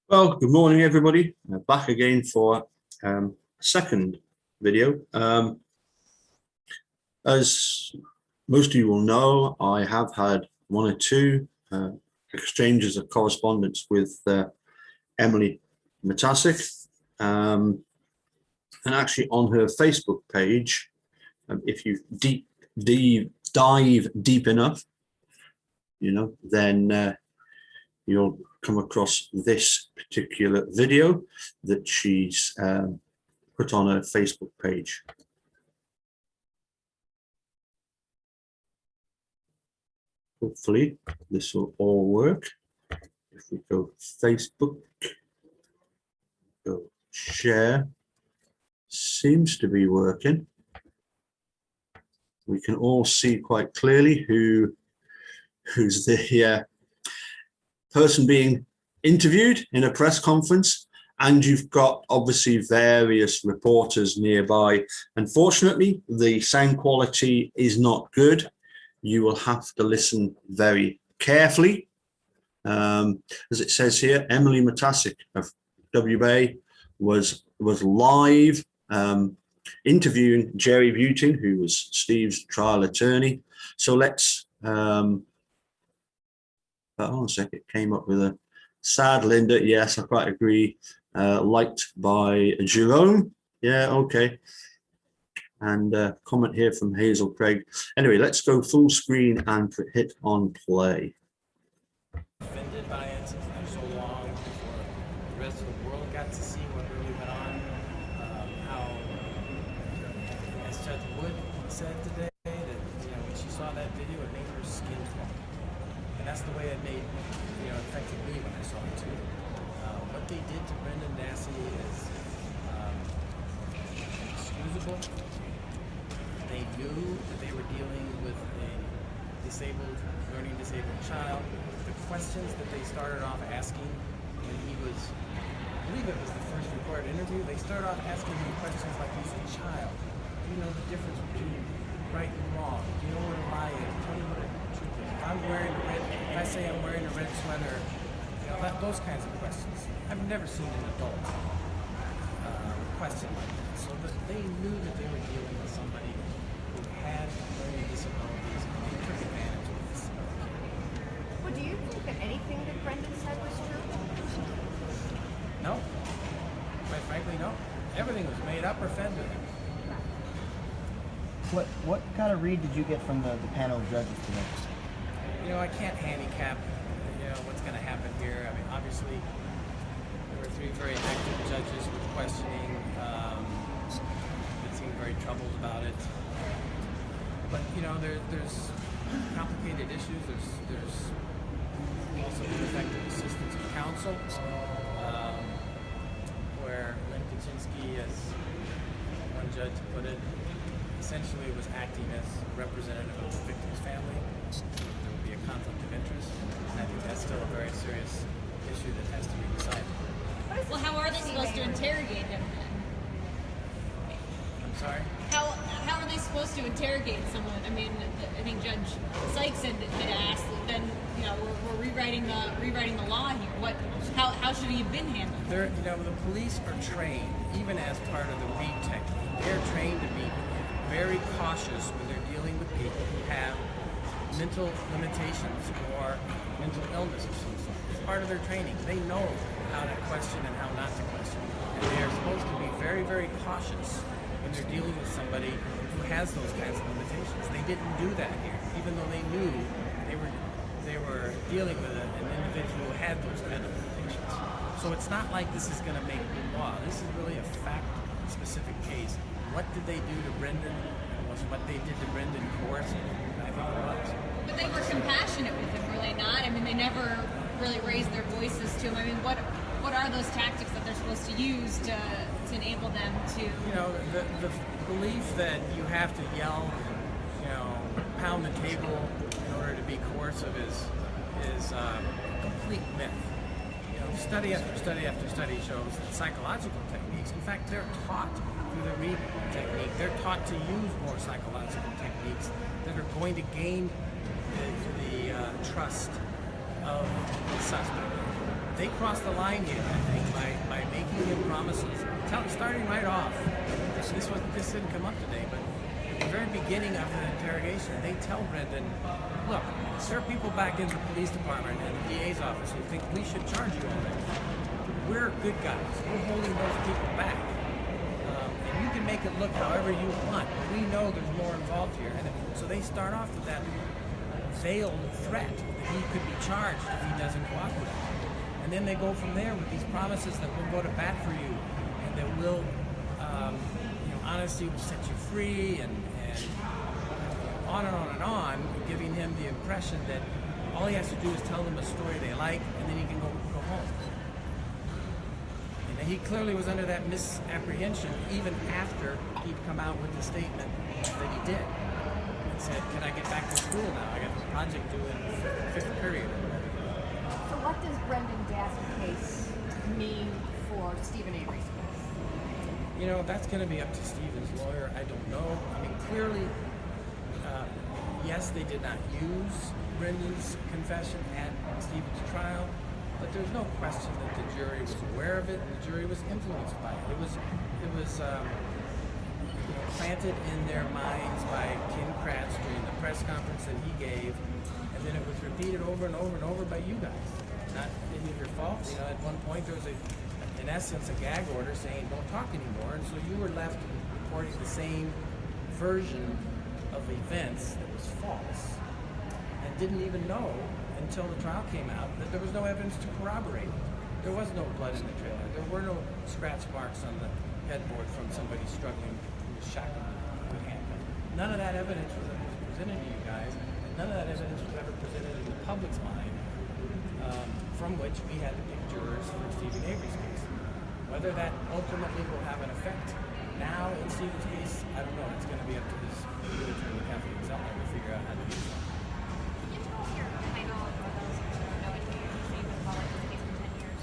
Well, good morning, everybody. Back again for a second video. As most of you will know, I have had one or two exchanges of correspondence with Emily Matasic. And actually on her Facebook page, if you dive deep enough, then you'll come across this particular video that she's put on her Facebook page. Hopefully this will all work. If we go Facebook, go share, seems to be working. We can all see quite clearly who's the person being interviewed in a press conference, and you've got obviously various reporters nearby. Unfortunately, the sound quality is not good. You will have to listen very carefully. As it says here, Emily Matasic of WBA was live interviewing Jerry Buting, who was Steve's trial attorney. So let's hold on a second, it came up with a sad Linda. Yes, I quite agree. Liked by Jerome. Yeah, okay. And comment here from Hazel Craig. Anyway, let's go full screen and hit on play. Offended by it for so long before the rest of the world got to see what really went on. How, as Judge Wood said today, that when she saw that video, it made her skin crawl. And that's the way it made, affected me when I saw it too. What they did to Brendan Dassey is inexcusable. They knew that they were dealing with a learning disabled child. The questions that they started off asking when he was, I believe it was the first recorded interview, they started off asking him questions like, he's a child. Do you know the difference between right and wrong? Do you know what a lie is? Tell me what a truth is. If I'm wearing a red, if I say I'm wearing a red sweater, those kinds of questions. I've never seen an adult question like that. So they knew that they were dealing with somebody who had learning disabilities, and they took advantage of this. Well, do you think that anything that Brendan said was true? No. Quite frankly, no. Everything was made up or fed to him. What kind of read did you get from the panel of judges today? I can't handicap, what's going to happen here. I mean, obviously, there were three very active judges with questioning. That seemed very troubled about it. But there's complicated issues. There's also ineffective assistance of counsel, where Lynn Kaczynski, as one judge put it, essentially was acting as a representative of the victim's family. There would be a conflict of interest, and I think that's still a very serious issue that has to be decided. Well, how are they supposed to interrogate him then? I'm sorry? How are they supposed to interrogate someone? I mean, I think Judge Sykes had asked. Then we're rewriting the law here. How should he have been handled? The police are trained, even as part of the read technique. They're trained to be very cautious when they're dealing with people who have mental limitations or mental illness of some sort. It's part of their training. They know how to question and how not to question. And they are supposed to be very, very cautious when they're dealing with somebody who has those kinds of limitations. They didn't do that here, even though they knew they were dealing with an individual who had those kind of limitations. So it's not like this is going to make new law. This is really a fact-specific case. What did they do to Brendan? Was what they did to Brendan coercive? I think it was. But they were compassionate with him, were they not? I mean, they never really raised their voices to him. I mean, what are those tactics that they're supposed to use to enable them to? The belief that you have to yell, pound the table in order to be coercive is a complete myth. Study after study after study shows that psychological techniques, in fact, they're taught through the read technique. They're taught to use more psychological techniques that are going to gain the trust of the suspect. they crossed the line here, I think, by making him promises, starting right off. This didn't come up today, but at the very beginning of the interrogation, they tell Brendan, look, there are people back in the police department and the DA's office who think we should charge you already. We're good guys. We're holding those people back. And you can make it look however you want, but we know there's more involved here. And so they start off with that veiled threat that he could be charged if he doesn't cooperate. And then they go from there with these promises that we'll go to bat for you and that we'll, honesty will set you free and on and on and on, giving him the impression that all he has to do is tell them a story they like and then he can go home. And he clearly was under that misapprehension even after he'd come out with the statement that he did. And said, can I get back to school now? I got a project due in fifth period or whatever. So what does Brendan Dassey's case mean for Stephen Avery's case? That's going to be up to Stephen's lawyer. I don't know. I mean, clearly, yes, they did not use Brendan's confession at Stephen's trial, but there's no question that the jury was aware of it and the jury was influenced by it. It was planted in their minds by Ken Kratz during the press conference that he gave, and then it was repeated over and over and over by you guys. Not any of your fault. At one point there was in essence, a gag order saying don't talk anymore, and so you were left reporting the same version of events that was false, and didn't even know until the trial came out that there was no evidence to corroborate it. There was no blood in the trailer. There were no scratch marks on the headboard from somebody struggling who was shackled with handcuffs. None of that evidence was presented to you guys, and none of that evidence was ever presented in the public's mind, from which we had to pick jurors for Stephen Avery's case. Whether that ultimately will have an effect now in Stephen's case, I don't know. It's going to be up to his good attorney, Kathleen Zeller, to figure out how to do that. Can you tell us your title for those who don't know it? You've been involved in this case for 10 years.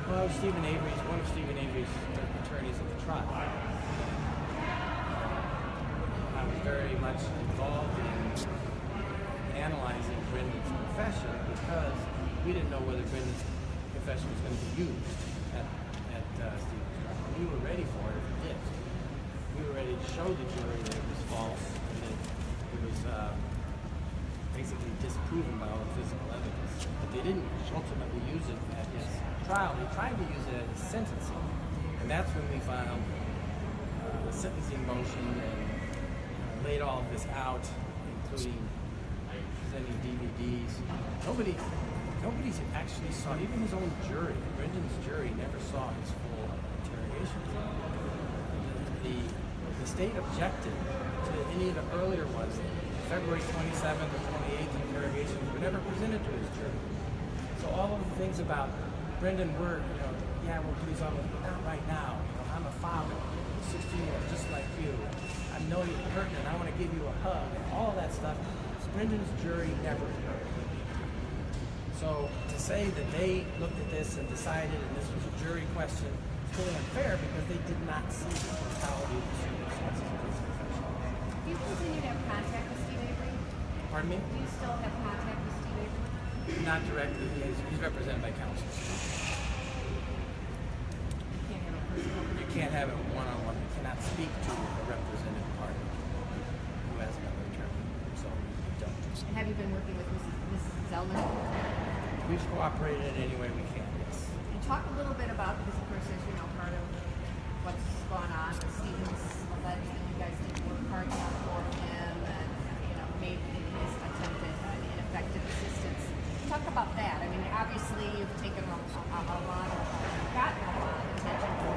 Well, Stephen Avery is one of Stephen Avery's attorneys at the trial. I was very much involved in analyzing Brendan's confession because we didn't know whether Brendan's confession was going to be used at Stephen's trial. We were ready for it if it did. We were ready to show the jury that it was false and that it was basically disproven by all the physical evidence. But they didn't ultimately use it at his trial. They tried to use it at his sentencing, and that's when we filed a sentencing motion and laid all of this out, including presenting DVDs. Nobody's actually saw, even his own jury, Brendan's jury, never saw his full interrogation. The state objected to any of the earlier ones. February 27th or 28th interrogations were never presented to his jury. So all of the things about Brendan were, we're police officers, but not right now. I'm a father, 16-year-old, just like you. I know you're hurting and I want to give you a hug and all of that stuff. Brendan's jury never heard. So to say that they looked at this and decided and this was a jury question is really unfair because they did not see the totality of the circumstances of his confession. Do you continue to have contact with Steve Avery? Pardon me? Do you still have contact with Steve Avery? Not directly. He's represented by counsel. You can't have it one-on-one. You cannot speak to a represented party who has another attorney. So you don't. And have you been working with Mrs. Zellman? We've cooperated in any way we can, yes. And talk a little bit about, because of course, as you know, part of what's gone on with Stephen's alleged that you guys didn't work hard enough for him and, made his attempt at ineffective assistance. Talk about that. I mean, obviously you've taken a lot of, gotten a lot of attention for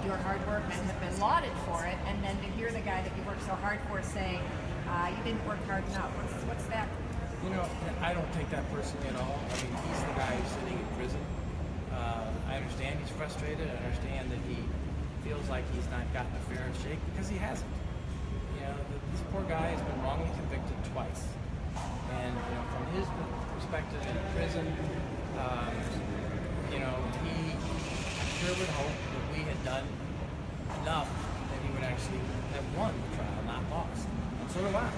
your hard work and have been lauded for it, and then to hear the guy that you worked so hard for say, you didn't work hard enough. What's that? I don't take that personally at all. I mean, he's the guy who's sitting in prison. I understand he's frustrated. I understand that he feels like he's not gotten a fair shake because he hasn't. This poor guy has been wrongly convicted twice. And, from his perspective in prison, he sure would hope that we had done enough that he would actually have won the trial, not lost. And so do I.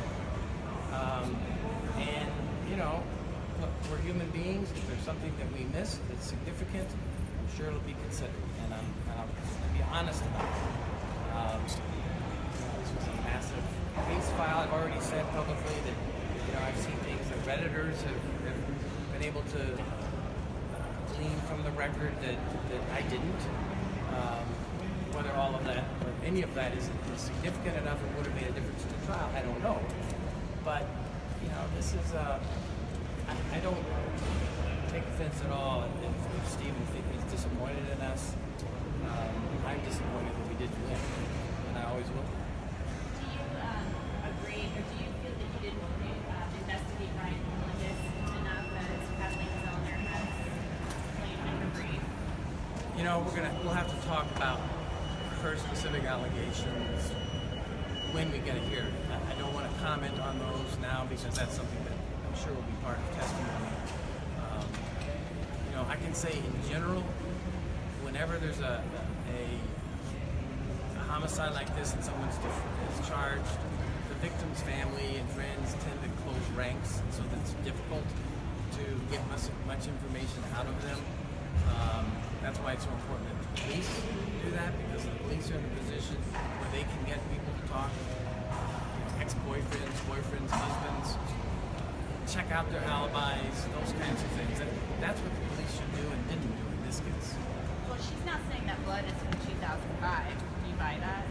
Look, we're human beings. If there's something that we missed that's significant, I'm sure it'll be considered, and I'll be honest about it. This was a massive case file. I've already said publicly that I've seen things that Redditors have been able to glean from the record that I didn't. Whether all of that or any of that is significant enough and would have made a difference to the trial, I don't know. But this is I don't take offense at all if Stephen is disappointed in us. I'm disappointed that we didn't win, and I always will. Do you agree, or do you feel that you didn't investigate Ryan Melendez enough as Kathleen Zellner has claimed in her brief? We'll have to talk about her specific allegations when we get it here. I don't want to comment on those now because that's something that I'm sure will be part of testimony. I can say in general, whenever there's a homicide like this and someone's charged, the victim's family and friends tend to close ranks, so that's difficult to get much information out of them. That's why it's so important that the police do that, because the police are in a position where they can get people to talk, ex-boyfriends, boyfriends, husbands, check out their alibis, those kinds of things. That's what the police should do and didn't do in this case. Well, she's not saying that blood is from 2005. Do you buy that?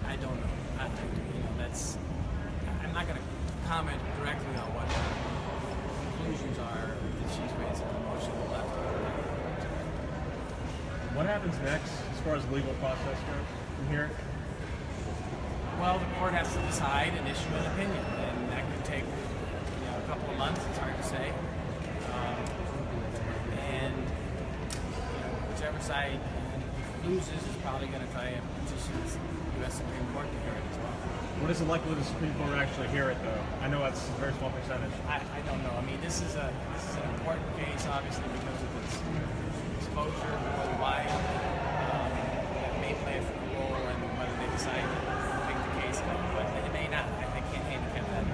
I don't know. I'm not going to comment directly on what the conclusions are that she's made some emotional left. What happens next as far as the legal process goes from here? Well, the court has to decide and issue an opinion, and that could take a couple of months. It's hard to say. And whichever side loses is probably going to try and petition the U.S. Supreme Court to hear it as well. What is it likely the Supreme Court will actually hear it, though? I know that's a very small percentage. I don't know. I mean, this is an important case, obviously, because of its exposure worldwide. That may play a role in whether they decide to make the case, but it may not. I can't handicap that.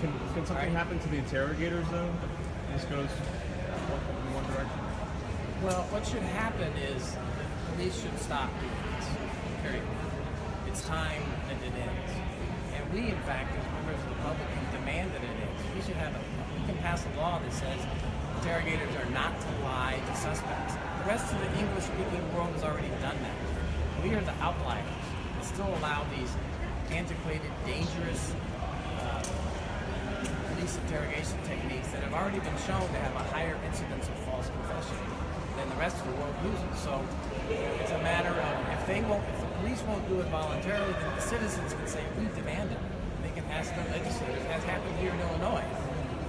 Can something happen to the interrogators, though? If this goes in one direction? Well, what should happen is the police should stop doing this. Period. It's time that it ends. And we, in fact, as members of the public, can demand that it ends. We can pass a law that says interrogators are not to lie to suspects. The rest of the English-speaking world has already done that. We are the outliers that still allow these antiquated, dangerous police interrogation techniques that have already been shown to have a higher incidence of false confession than the rest of the world uses. So it's a matter of if the police won't do it voluntarily, then the citizens can say, we demand it. They can ask their legislators, as happened here in Illinois,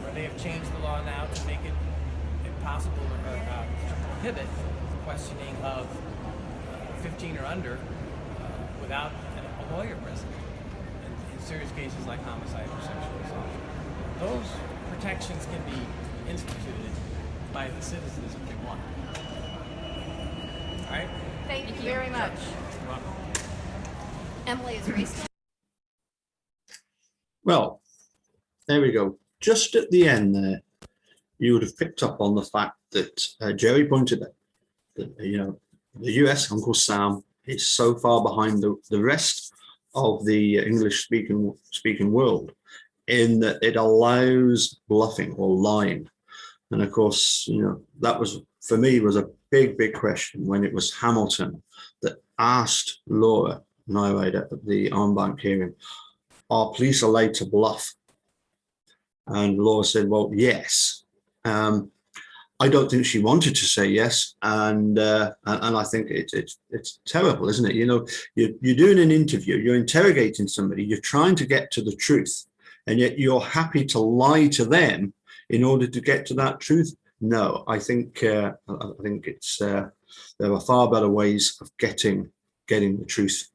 where they have changed the law now to make it impossible or to prohibit questioning of 15 or under without a lawyer present in serious cases like homicide or sexual assault. Those protections can be instituted by the citizens if they want. All right? Thank you very much. You're welcome. Emily, is race Well, there we go. Just at the end there, you would have picked up on the fact that Jerry pointed out that, the US, Uncle Sam, is so far behind the rest of the English-speaking world in that it allows bluffing or lying. And of course, that was, for me, was a big question when it was Hamilton that asked Laura Nyrider at the Banc hearing, are police allowed to bluff? And Laura said, well, yes. I don't think she wanted to say yes, and I think it's terrible, isn't it? You're doing an interview, you're interrogating somebody, you're trying to get to the truth, and yet you're happy to lie to them in order to get to that truth. No, I think it's there are far better ways of getting the truth.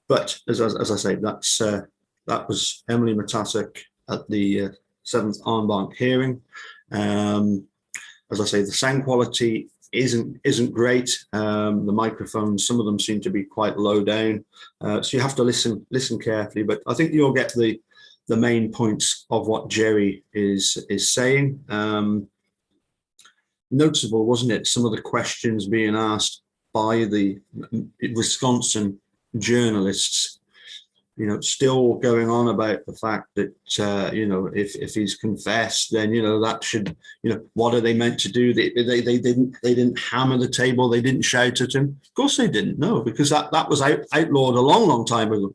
But as I say, that was Emily Matasek at the 7th en banc hearing. As I say, the sound quality isn't great. The microphones, some of them seem to be quite low down, so you have to listen carefully. But I think you'll get the the main points of what Jerry is saying. Noticeable, wasn't it? Some of the questions being asked by the Wisconsin journalists, you know, still going on about the fact that, you know, if he's confessed, then, you know, that should, you know, what are they meant to do? They didn't hammer the table. They didn't shout at him. Of course they didn't, no, because that was outlawed a long time ago.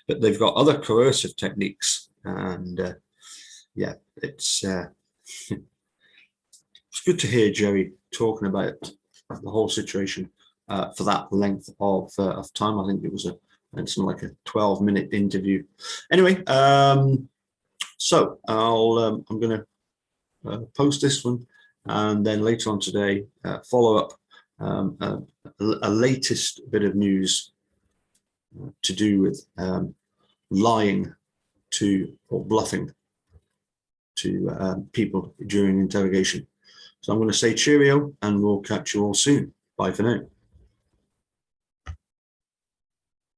But they've got other coercive techniques. And yeah, it's good to hear Jerry talking about the whole situation for that length of time. I think it was it's like a 12-minute interview. Anyway, so I'm going to post this one, and then later on today, follow up a latest bit of news to do with lying to or bluffing to people during interrogation. So I'm going to say cheerio, and we'll catch you all soon. Bye for now.